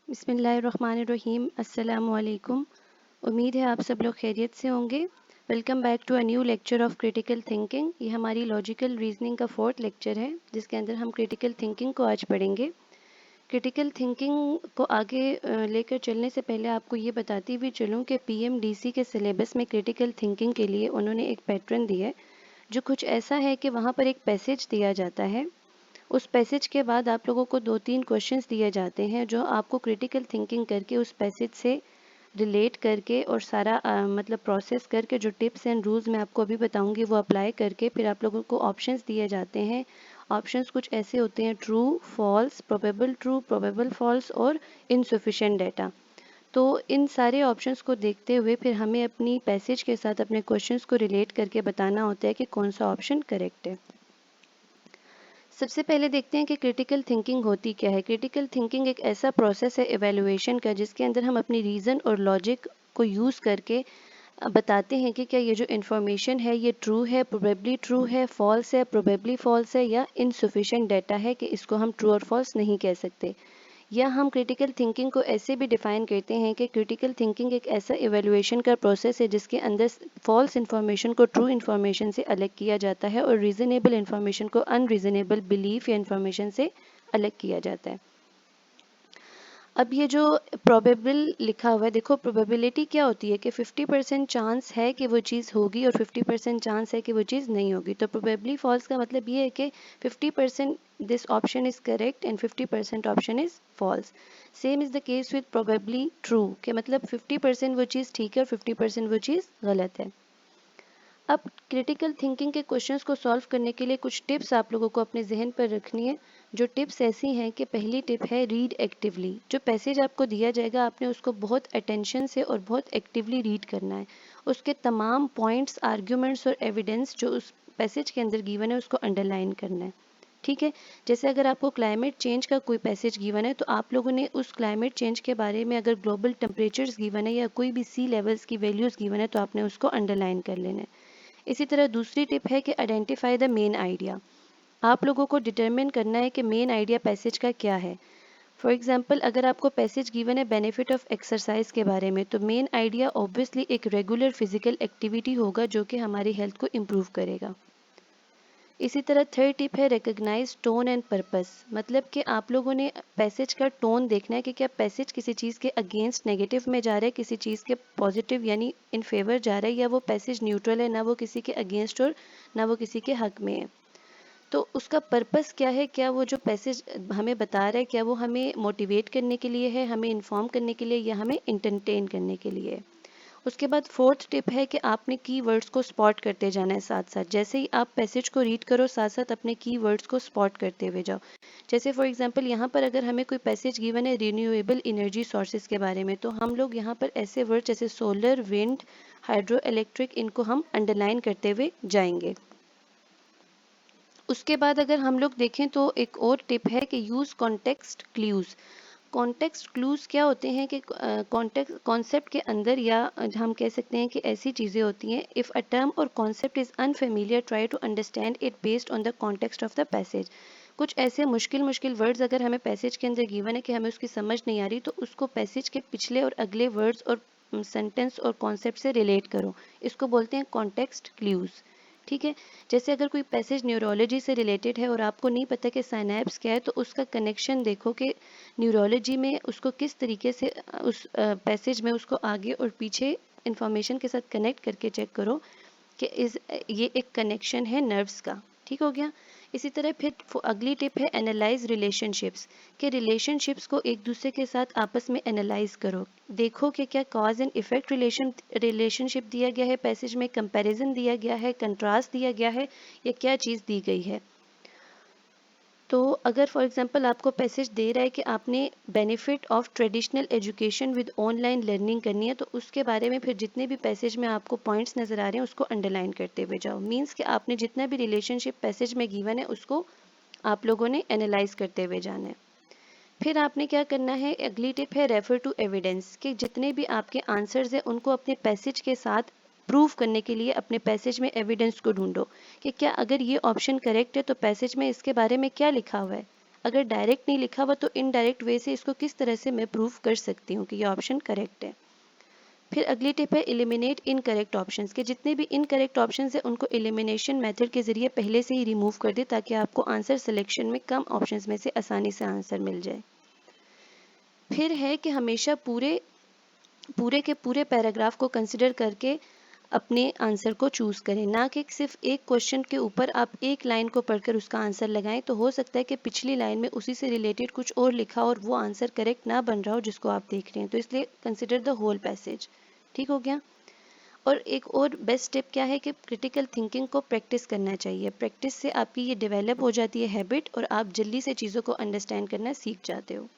बिस्मिल्लाहिर्रहमानिर्रहीम। अस्सलामुअलैकुम। उम्मीद है आप सब लोग खैरियत से होंगे। Welcome back to a new lecture of critical thinking. ये हमारी लॉजिकल रीजनिंग का 4th लेक्चर है जिसके अंदर हम क्रिटिकल थिंकिंग को आज पढ़ेंगे। क्रिटिकल थिंकिंग को आगे लेकर चलने से पहले आपको ये बताती हुई चलूँ कि पीएमडीसी के सिलेबस में क्रिटिकल थिंकिंग के लिए उन्होंने एक पैटर्न दिया है जो कुछ ऐसा है कि वहाँ पर एक पैसेज दिया जाता है। उस पैसेज के बाद आप लोगों को 2-3 क्वेश्चंस दिए जाते हैं जो आपको क्रिटिकल थिंकिंग करके उस पैसेज से रिलेट करके और सारा मतलब प्रोसेस करके जो टिप्स एंड रूल्स मैं आपको अभी बताऊंगी वो अप्लाई करके फिर आप लोगों को ऑप्शंस दिए जाते हैं। ऑप्शंस कुछ ऐसे होते हैं: true, false, probable true, probable false और इनसफिशिएंट डाटा। तो इन सारे ऑप्शंस को देखते हुए फिर हमें अपनी पैसेज के साथ अपने क्वेश्चंस को रिलेट करके बताना होता है कि कौन सा ऑप्शन करेक्ट है। सबसे पहले देखते हैं कि क्रिटिकल थिंकिंग होती क्या है। क्रिटिकल थिंकिंग एक ऐसा प्रोसेस है इवैल्यूएशन का जिसके अंदर हम अपनी रीज़न और लॉजिक को यूज़ करके बताते हैं कि क्या ये जो इन्फॉर्मेशन है ये ट्रू है, प्रोबेबली ट्रू है, फॉल्स है, प्रोबेबली फॉल्स है या इनसफिशिएंट डाटा है कि इसको हम ट्रू और फॉल्स नहीं कह सकते। या हम क्रिटिकल थिंकिंग को ऐसे भी डिफाइन करते हैं कि क्रिटिकल थिंकिंग एक ऐसा इवैल्यूएशन का प्रोसेस है जिसके अंदर फॉल्स इन्फॉर्मेशन को ट्रू इन्फॉर्मेशन से अलग किया जाता है और रीजनेबल इन्फॉर्मेशन को अनरीजनेबल बिलीफ या इन्फॉर्मेशन से अलग किया जाता है। अब ये जो प्रोबेबल लिखा हुआ है, देखो प्रोबेबिलिटी क्या होती है कि 50% चांस है कि वो चीज़ होगी और 50% चांस है कि वो चीज़ नहीं होगी। तो प्रोबेबली फॉल्स का मतलब ये है कि 50% this option is correct and 50% option is false. Same is the case with probably true के मतलब 50% वो चीज़ ठीक है और 50% वो चीज़ गलत है। अब क्रिटिकल थिंकिंग के क्वेश्चंस को सॉल्व करने के लिए कुछ टिप्स आप लोगों को अपने जहन पर रखनी है। जो टिप्स ऐसी हैं कि पहली टिप है रीड एक्टिवली। जो पैसेज आपको दिया जाएगा आपने उसको बहुत अटेंशन से और बहुत एक्टिवली रीड करना है। उसके तमाम पॉइंट्स, आर्ग्यूमेंट्स और एविडेंस जो उस पैसेज के अंदर गिवन है उसको अंडरलाइन करना है। ठीक है। जैसे अगर आपको क्लाइमेट चेंज का कोई पैसेज गिवन है तो आप लोगों ने उस क्लाइमेट चेंज के बारे में, अगर ग्लोबल टेम्परेचर्स गिवन है या कोई भी सी लेवल्स की वैल्यूज़ गिवन है तो आपने उसको अंडरलाइन कर लेना है। इसी तरह दूसरी टिप है कि आइडेंटिफाई द मेन आइडिया। आप लोगों को डिटरमिन करना है कि मेन आइडिया पैसेज का क्या है। फॉर एग्जाम्पल, अगर आपको पैसेज गिवन है बेनिफिट ऑफ एक्सरसाइज के बारे में तो मेन आइडिया ऑब्वियसली एक रेगुलर फिजिकल एक्टिविटी होगा जो कि हमारी हेल्थ को इम्प्रूव करेगा। इसी तरह थर्ड टिप है रिकग्नाइज टोन एंड पर्पस। मतलब कि आप लोगों ने पैसेज का टोन देखना है कि क्या पैसेज किसी चीज़ के अगेंस्ट नेगेटिव में जा रहा है, किसी चीज़ के पॉजिटिव यानी इन फेवर जा रहा है, या वो पैसेज न्यूट्रल है, ना वो किसी के अगेंस्ट और ना वो किसी के हक में है। तो उसका पर्पस क्या है, क्या वो जो पैसेज हमें बता रहा है क्या वो हमें मोटिवेट करने के लिए है, हमें इन्फॉर्म करने के लिए, या हमें इंटरटेन करने के लिए है। उसके बाद फोर्थ टिप है कि आपने कीवर्ड्स को स्पॉट करते जाना है साथ साथ। जैसे ही आप पैसेज को रीड करो साथ साथ अपने कीवर्ड्स को स्पॉट करते हुए जाओ। जैसे फॉर एग्जांपल यहाँ पर अगर हमें कोई पैसेज गिवन है रिन्यूएबल एनर्जी सोर्सेज के बारे में तो हम लोग यहाँ पर ऐसे वर्ड जैसे सोलर, विंड, हाइड्रो इलेक्ट्रिक इनको हम अंडरलाइन करते हुए जाएंगे। उसके बाद अगर हम लोग देखें तो एक और टिप है कि use context clues. Context clues क्या होते हैं कि कॉन्टेक्स्ट कॉन्सेप्ट के अंदर, या हम कह सकते हैं कि ऐसी चीज़ें होती हैं, if a term or concept is unfamiliar try to understand it based on the context of the passage. कुछ ऐसे मुश्किल मुश्किल वर्ड्स अगर हमें पैसेज के अंदर गिवन है कि हमें उसकी समझ नहीं आ रही तो उसको पैसेज के पिछले और अगले वर्ड्स और सेंटेंस और कॉन्सेप्ट से रिलेट करो। इसको बोलते हैं कॉन्टेक्स्ट क्लूज़। ठीक है। जैसे अगर कोई पैसेज न्यूरोलॉजी से रिलेटेड है और आपको नहीं पता कि साइनैप्स क्या है तो उसका कनेक्शन देखो कि न्यूरोलॉजी में उसको किस तरीके से उस पैसेज में उसको आगे और पीछे इंफॉर्मेशन के साथ कनेक्ट करके चेक करो कि ये एक कनेक्शन है नर्व्स का। ठीक हो गया। इसी तरह फिर अगली टिप है एनालाइज रिलेशनशिप्स। कि रिलेशनशिप्स को एक दूसरे के साथ आपस में एनालाइज करो। देखो कि क्या कॉज एंड इफेक्ट रिलेशनशिप दिया गया है पैसेज में, कंपैरिजन दिया गया है, कंट्रास्ट दिया गया है, या क्या चीज़ दी गई है। तो अगर फॉर एग्जांपल आपको पैसेज दे रहा है कि आपने benefit of traditional education with online learning करनी है तो उसके बारे में फिर जितने भी पैसेज में आपको पॉइंट्स नज़र आ रहे हैं उसको अंडरलाइन करते हुए जाओ। मीन्स कि आपने जितना भी रिलेशनशिप पैसेज में गिवन है उसको आप लोगों ने एनालाइज करते हुए जाना है। फिर आपने क्या करना है, अगली टिप है रेफर टू एविडेंस। कि जितने भी आपके आंसर्स हैं उनको अपने पैसेज के साथ प्रूव करने के लिए अपने पैसेज में एविडेंस को ढूंढो कि क्या अगर ये ऑप्शन करेक्ट है तो पैसेज में इसके बारे में क्या लिखा हुआ है। अगर डायरेक्ट नहीं लिखा हुआ तो इनडायरेक्ट वे से इसको किस तरह से मैं प्रूव कर सकती हूँ कि ये ऑप्शन करेक्ट है। फिर अगली टिप है एलिमिनेट इनकरेक्ट ऑप्शंस के जितने भी इनकरेक्ट ऑप्शंस है उनको एलिमिनेशन मेथड के जरिए पहले से ही रिमूव कर दे ताकि आपको आंसर सिलेक्शन में कम ऑप्शंस में से आसानी से आंसर मिल जाए। फिर है कि हमेशा पूरे पूरे के पूरे पैराग्राफ को कंसिडर करके अपने आंसर को चूज करें, ना कि सिर्फ एक क्वेश्चन के ऊपर आप एक लाइन को पढ़कर उसका आंसर लगाएं। तो हो सकता है कि पिछली लाइन में उसी से रिलेटेड कुछ और लिखा और वो आंसर करेक्ट ना बन रहा हो जिसको आप देख रहे हैं। तो इसलिए कंसिडर द होल पैसेज। ठीक हो गया। और एक और बेस्ट टिप क्या है कि क्रिटिकल थिंकिंग को प्रैक्टिस करना चाहिए। प्रैक्टिस से आपकी ये डेवलप हो जाती है हैबिट और आप जल्दी से चीज़ों को अंडरस्टैंड करना सीख जाते हो।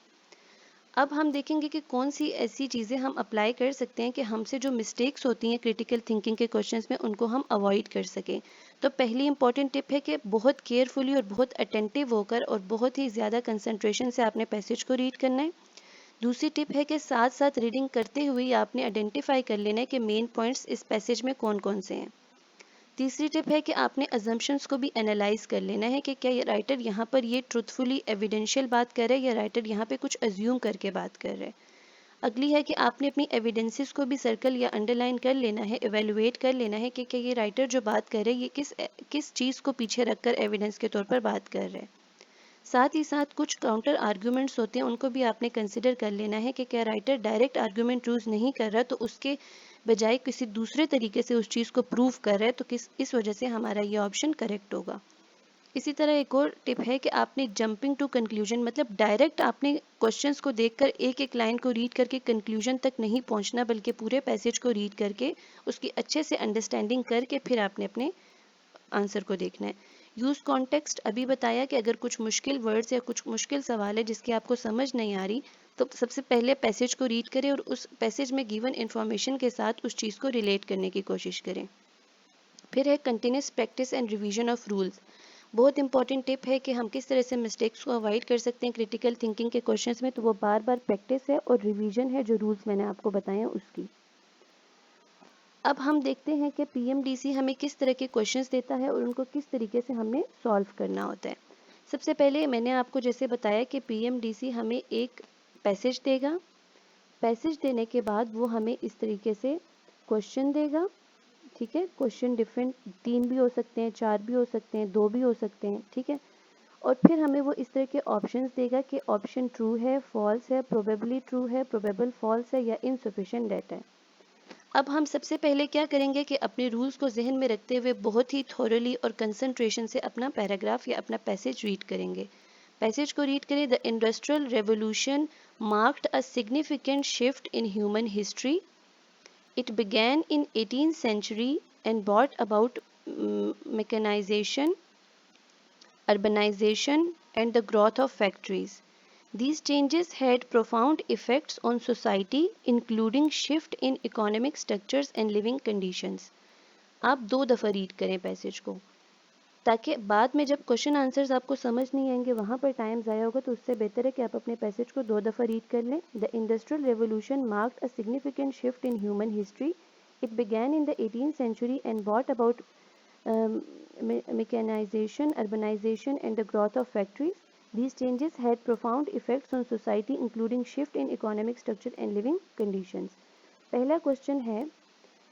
अब हम देखेंगे कि कौन सी ऐसी चीज़ें हम अप्लाई कर सकते हैं कि हमसे जो मिस्टेक्स होती हैं क्रिटिकल थिंकिंग के क्वेश्चंस में उनको हम अवॉइड कर सकें। तो पहली इंपॉर्टेंट टिप है कि बहुत केयरफुली और बहुत अटेंटिव होकर और बहुत ही ज़्यादा कंसंट्रेशन से आपने पैसेज को रीड करना है। दूसरी टिप है कि साथ साथ रीडिंग करते हुए आपने आइडेंटिफाई कर लेना है कि मेन पॉइंट्स इस पैसेज में कौन कौन से हैं। तीसरी टिप है कि आपने अजम्पशंस को भी एनालाइज कर लेना है कि क्या ये राइटर यहाँ पर ये ट्रुथफुली एविडेंशियल बात कर रहा है या राइटर यहाँ पे कुछ अज्यूम करके बात कर रहा है। अगली है कि आपने अपनी एविडेंसेस को भी सर्कल या अंडरलाइन कर लेना है, इवेलुएट कर लेना है कि क्या ये राइटर जो बात कर रहे हैं ये किस चीज़ को पीछे रखकर एविडेंस के तौर पर बात कर रहे हैं। साथ ही साथ कुछ काउंटर आर्ग्यूमेंट्स होते हैं उनको भी आपने कंसिडर कर लेना है कि क्या राइटर डायरेक्ट आर्ग्यूमेंट यूज़ नहीं कर रहा तो उसके बजाय किसी दूसरे तरीके से उस चीज़ को प्रूव कर रहा है, तो इस वजह से हमारा ये ऑप्शन करेक्ट होगा। इसी तरह एक और टिप है कि आपने जंपिंग टू कंक्लूजन मतलब डायरेक्ट आपने क्वेश्चंस को देखकर एक एक लाइन को रीड करके कंक्लूजन तक नहीं पहुंचना, बल्कि पूरे पैसेज को रीड करके उसकी अच्छे से अंडरस्टैंडिंग करके फिर आपने अपने आंसर को देखना है। यूज़ कॉन्टेक्स्ट अभी बताया कि अगर कुछ मुश्किल वर्ड्स या कुछ मुश्किल सवाल है जिसकी आपको समझ नहीं आ रही तो सबसे पहले पैसेज को रीड करें और उस पैसेज में गिवन इन्फॉर्मेशन के साथ उस चीज़ को रिलेट करने की कोशिश करें। फिर है continuous practice and revision of rules. बहुत इंपॉर्टेंट टिप है कि हम किस तरह से मिस्टेक्स को अवॉइड कर सकते हैं क्रिटिकल थिंकिंग के क्वेश्चंस में, तो वो बार बार प्रैक्टिस है और रिवीजन है जो रूल्स मैंने आपको बताए हैं उसकी। अब हम देखते हैं कि पीएमडीसी हमें किस तरह के क्वेश्चंस देता है और उनको किस तरीके से हमने सॉल्व करना होता है। सबसे पहले मैंने आपको जैसे बताया कि पीएमडीसी हमें एक पैसेज देगा। पैसेज देने के बाद वो हमें इस तरीके से क्वेश्चन देगा। ठीक है, क्वेश्चन डिफरेंट 3 भी हो सकते हैं, 4 भी हो सकते हैं, 2 भी हो सकते हैं। ठीक है, और फिर हमें वो इस तरह के ऑप्शंस देगा कि ऑप्शन ट्रू है, फॉल्स है, प्रोबेबली ट्रू है, प्रोबेबल फॉल्स है या इनसफिशिएंट डेटा है। अब हम सबसे पहले क्या करेंगे कि अपने रूल्स को जहन में रखते हुए बहुत ही थॉरली और कंसंट्रेशन से अपना पैराग्राफ या अपना पैसेज रीड करेंगे। पैसेज को रीड करें। The industrial revolution marked a significant shift in human history. It began in 18th century and brought about mechanization, urbanization and the growth of factories. These changes had profound effects on society, including shift in economic structures and living conditions. आप 2 दफ़ा read करें passage को ताकि बाद में जब question answers आपको समझ नहीं आएंगे वहाँ पर टाइम ज़ाया होगा, तो उससे बेहतर है कि आप अपने पैसेज को 2 दफ़ा रीड कर लें। The industrial revolution marked a significant shift in human history. It began in the 18th century and brought about mechanization, urbanization, and the growth of factories. These changes had profound effects on society, including shift in economic structure and living conditions. पहला question है,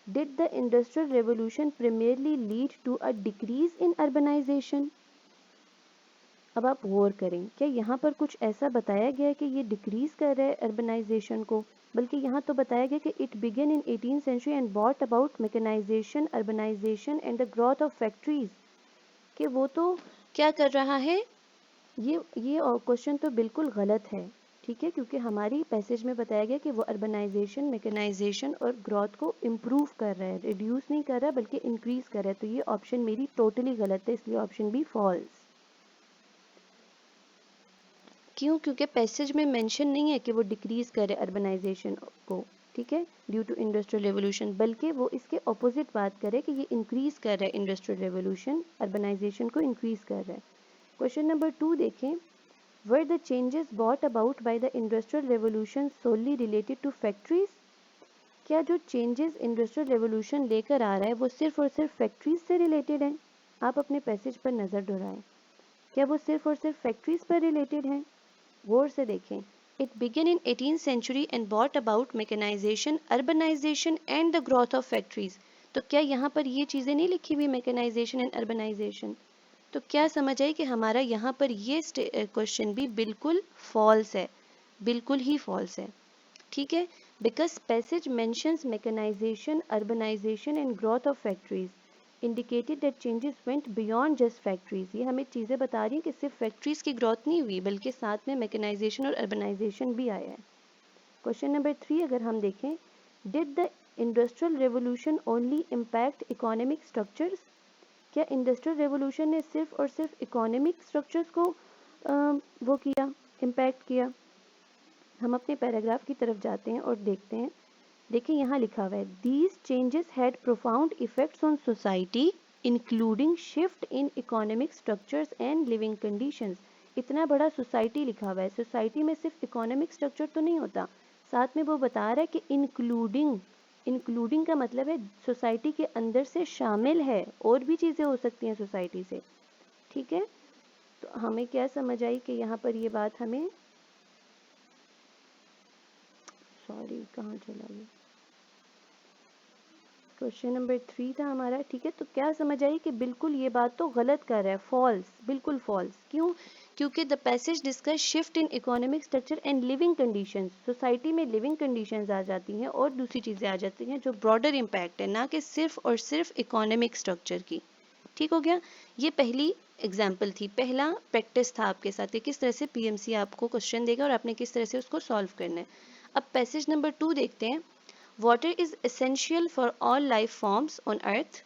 Did the Industrial Revolution primarily lead to a decrease in urbanization? अब आप गौर करें, क्या यहाँ पर कुछ ऐसा बताया गया है कि ये डिक्रीज कर रहा है अर्बनाइजेशन को, बल्कि यहाँ तो बताया गया कि it began in 18th century and brought about mechanisation, urbanisation and the growth of factories, कि वो तो क्या कर रहा है। ये क्वेश्चन तो बिल्कुल गलत है। ठीक है, क्योंकि हमारी पैसेज में बताया गया कि वो अर्बनाइजेशन, मैकेनाइजेशन और ग्रोथ को इम्प्रूव कर रहा है, रिड्यूस नहीं कर रहा बल्कि इंक्रीज कर रहा है। तो ये ऑप्शन मेरी टोटली गलत है, इसलिए ऑप्शन बी फॉल्स। क्यों? क्योंकि पैसेज में मेंशन नहीं है कि वो डिक्रीज करे अर्बनाइजेशन को, ठीक है, ड्यू टू इंडस्ट्रियल रेवोल्यूशन, बल्कि वो इसके ऑपोजिट बात करे कि ये इंक्रीज कर रहा है, इंडस्ट्रियल रेवोल्यूशन अर्बनाइजेशन को इंक्रीज कर रहा है। क्वेश्चन नंबर 2 देखें, were the changes brought about by the industrial revolution solely related to factories? क्या जो चेंजेस इंडस्ट्रियल रेवोल्यूशन लेकर आ रहा है वो सिर्फ और सिर्फ फैक्ट्रीज से रिलेटेड है? आप अपने पैसेज पर नज़र दौड़ाएं। क्या वो सिर्फ और सिर्फ फैक्ट्रीज पर रिलेटेड हैं? गौर से देखें। It began in 18th century and brought about mechanization, urbanization and the growth of factories. तो क्या यहाँ पर ये चीज़ें नहीं लिखी हुई mechanization and urbanization? तो क्या समझ आई कि हमारा यहाँ पर ये क्वेश्चन भी बिल्कुल फॉल्स है, बिल्कुल ही फॉल्स है, ठीक है। Because passage mentions mechanisation, urbanisation and growth of factories indicated that changes went beyond just factories. ये हमें चीज़ें बता रही हैं कि सिर्फ फैक्ट्रीज की ग्रोथ नहीं हुई बल्कि साथ में मैकेनाइजेशन और अर्बनाइजेशन भी आया है। क्वेश्चन नंबर 3 अगर हम देखें, did the industrial revolution only impact economic structures? क्या इंडस्ट्रियल रेवोल्यूशन ने सिर्फ और सिर्फ इकोनॉमिक स्ट्रक्चर्स को वो किया, इम्पैक्ट किया? हम अपने पैराग्राफ की तरफ जाते हैं और देखते हैं। देखिए यहाँ लिखा हुआ है, these changes had profound effects on society including shift in economic structures and living conditions. इतना बड़ा सोसाइटी लिखा हुआ है, सोसाइटी में सिर्फ इकोनॉमिक स्ट्रक्चर तो नहीं होता, साथ में वो बता रहा है कि इंक्लूडिंग, इंक्लूडिंग का मतलब है सोसाइटी के अंदर से शामिल है, और भी चीज़ें हो सकती हैं सोसाइटी से, ठीक है। तो हमें क्या समझ आई कि यहाँ पर ये बात हमें, सॉरी कहाँ चला गया, क्वेश्चन नंबर 3 था हमारा, ठीक है। तो क्या समझ आई कि बिल्कुल ये बात तो गलत कर रहा है, फॉल्स, बिल्कुल फॉल्स। क्यों? क्योंकि the passage discuss shift in economic structure and living conditions. Society में लिविंग कंडीशंस आ जाती हैं और दूसरी चीज़ें आ जाती हैं जो ब्रॉडर इम्पैक्ट है, ना कि सिर्फ और सिर्फ इकोनॉमिक स्ट्रक्चर की। ठीक हो गया। ये पहली एग्जाम्पल थी, पहला प्रैक्टिस था आपके साथ कि किस तरह से पीएमसी आपको क्वेश्चन देगा और आपने किस तरह से उसको सॉल्व करना है। अब पैसेज नंबर 2 देखते हैं। Water is essential for all life forms on earth.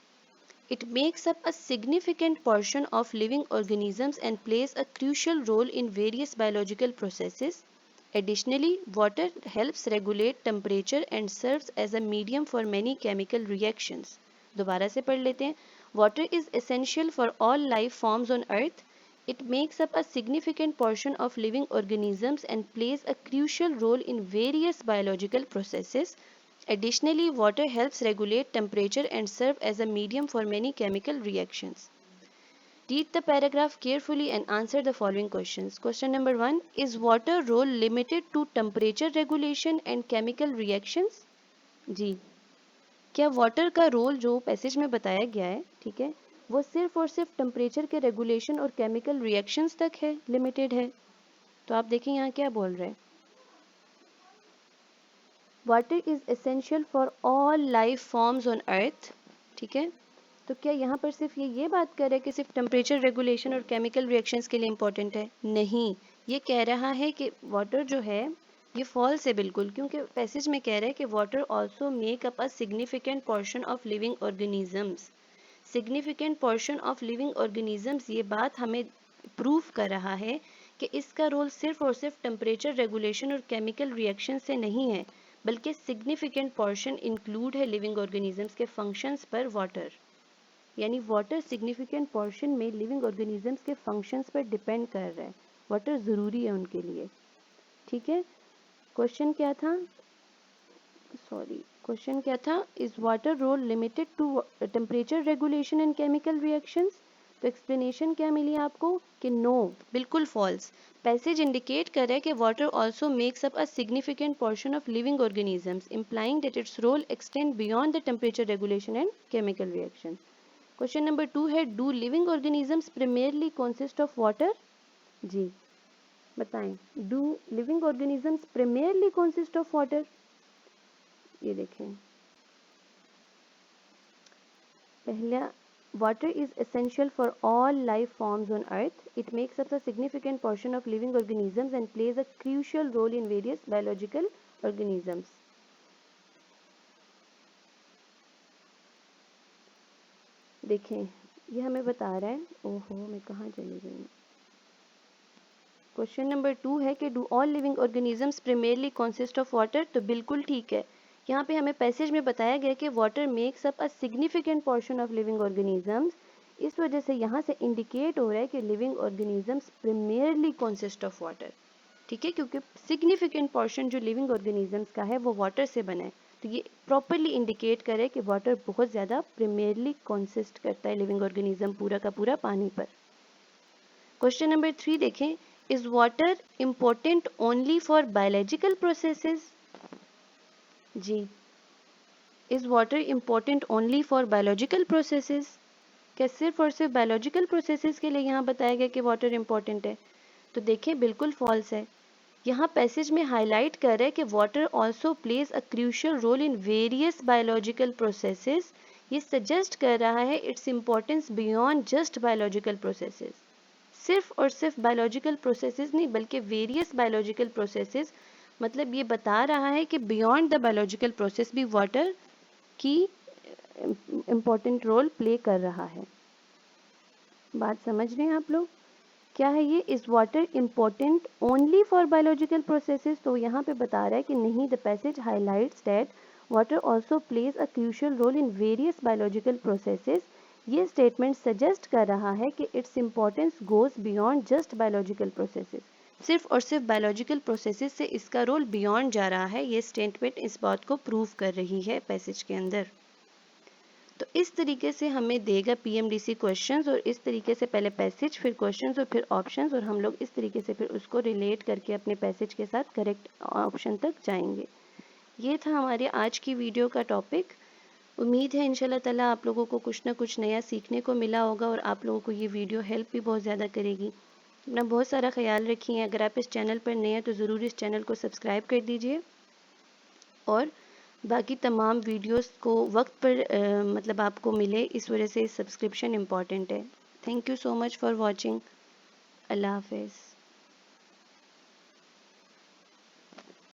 It makes up a significant portion of living organisms and plays a crucial role in various biological processes. Additionally, water helps regulate temperature and serves as a medium for many chemical reactions. दोबारा से पढ़ लेते हैं। Water is essential for all life forms on earth. It makes up a significant portion of living organisms and plays a crucial role in various biological processes. Additionally, water helps regulate temperature and serve as a medium for many chemical reactions. Read the paragraph carefully and answer the following questions. Question number 1. Is water role limited to temperature regulation and chemical reactions? जी, क्या water का role जो passage में बताया गया है, ठीक है, वो सिर्फ और सिर्फ टेम्परेचर के रेगुलेशन और केमिकल रिएक्शंस तक है, लिमिटेड है? तो आप देखें यहाँ क्या बोल रहे हैं, water is essential for all life forms on earth, ठीक है। तो क्या यहाँ पर सिर्फ ये बात कर रहा है कि सिर्फ टेम्परेचर रेगुलेशन और केमिकल रिएक्शंस के लिए इम्पोर्टेंट है? नहीं, ये कह रहा है कि वाटर जो है ये फॉल्स है बिल्कुल, क्योंकि पैसेज में कह रहा है कि water also make up a significant portion of living organisms. Significant portion of living organisms, ये बात हमें प्रूफ कर रहा है कि इसका रोल सिर्फ और सिर्फ टेम्परेचर रेगुलेशन और केमिकल रिएक्शन से नहीं है, बल्कि सिग्निफिकेंट पोर्शन इंक्लूड है लिविंग ऑर्गेनिजम्स के फंक्शंस पर वाटर, यानी वाटर सिग्निफिकेंट पोर्शन में लिविंग ऑर्गेनिजम्स के फंक्शंस पर डिपेंड कर रहा है, वाटर ज़रूरी है उनके लिए, ठीक है। क्वेश्चन क्या था, सॉरी क्वेश्चन क्या था, is water role limited to temperature regulation and chemical reactions? तो एक्सप्लेनेशन क्या मिली आपको कि नो, बिल्कुल फॉल्स। पैसेज इंडिकेट कर रहा है कि water also makes up a significant portion of living organisms, implying that its role extend beyond the temperature regulation and chemical reaction. Question number 2 है, do living organisms primarily consist of water? जी बताएं, do living organisms primarily consist of water? ये देखें, पहला, water is essential for all life forms on earth. It makes up a significant portion of living organisms and plays a crucial role in various biological organisms. देखें, ये हमें बता रहा है, ओहो मैं कहाँ चली गई। क्वेश्चन नंबर 2 है कि do all living organisms primarily consist of water? तो बिल्कुल ठीक है। यहाँ पे हमें पैसेज में बताया गया कि water makes up a significant portion of living organisms, इस वजह से यहाँ से इंडिकेट हो रहा है कि living organisms primarily consist of water, ठीक है, क्योंकि सिग्निफिकेंट पोर्शन जो लिविंग ऑर्गेनिजम्स का है वो वाटर से बना है। तो ये प्रॉपरली इंडिकेट करे कि वाटर बहुत ज़्यादा primarily consist करता है लिविंग ऑर्गेनिज्म पूरा का पूरा पानी पर। क्वेश्चन नंबर 3 देखें, is water important only for biological processes? जी, is water important only for biological processes? क्या सिर्फ और सिर्फ बायोलॉजिकल प्रोसेसेस के लिए यहाँ बताया गया कि वाटर इम्पोर्टेंट है? तो देखिए बिल्कुल फॉल्स है। यहाँ पैसेज में हाईलाइट कर रहा है कि water also plays a crucial role in various biological processes. ये सजेस्ट कर रहा है its importance beyond just biological processes. सिर्फ और सिर्फ बायोलॉजिकल प्रोसेसेस नहीं बल्कि वेरियस बायोलॉजिकल प्रोसेसेस, मतलब ये बता रहा है कि बियॉन्ड द बायोलॉजिकल प्रोसेस भी वाटर की इम्पोर्टेंट रोल प्ले कर रहा है। बात समझ रहे हैं आप लोग? क्या है ये? Is water important only for biological processes? तो यहाँ पे बता रहा है कि नहीं, the passage highlights that water also plays a crucial role in various biological processes. ये स्टेटमेंट सजेस्ट कर रहा है कि its importance goes beyond just biological processes. सिर्फ और सिर्फ बायोलॉजिकल प्रोसेसेस से इसका रोल बियॉन्ड जा रहा है। ये स्टेटमेंट इस बात को प्रूव कर रही है पैसेज के अंदर। तो इस तरीके से हमें देगा पीएमडीसी क्वेश्चंस, और इस तरीके से पहले पैसेज, फिर क्वेश्चंस और फिर ऑप्शंस, और हम लोग इस तरीके से फिर उसको रिलेट करके अपने पैसेज के साथ करेक्ट ऑप्शन तक जाएंगे। ये था हमारे आज की वीडियो का टॉपिक। उम्मीद है इंशाल्लाह ताला आप लोगों को कुछ ना कुछ नया सीखने को मिला होगा और आप लोगों को ये वीडियो हेल्प भी बहुत ज़्यादा करेगी। अपना बहुत सारा ख्याल रखिए। अगर आप इस चैनल पर नए हैं तो ज़रूर इस चैनल को सब्सक्राइब कर दीजिए, और बाकी तमाम वीडियोस को वक्त पर मतलब आपको मिले, इस वजह से सब्सक्रिप्शन इम्पॉर्टेंट है। Thank you so much for watching. अल्लाह हाफिज़।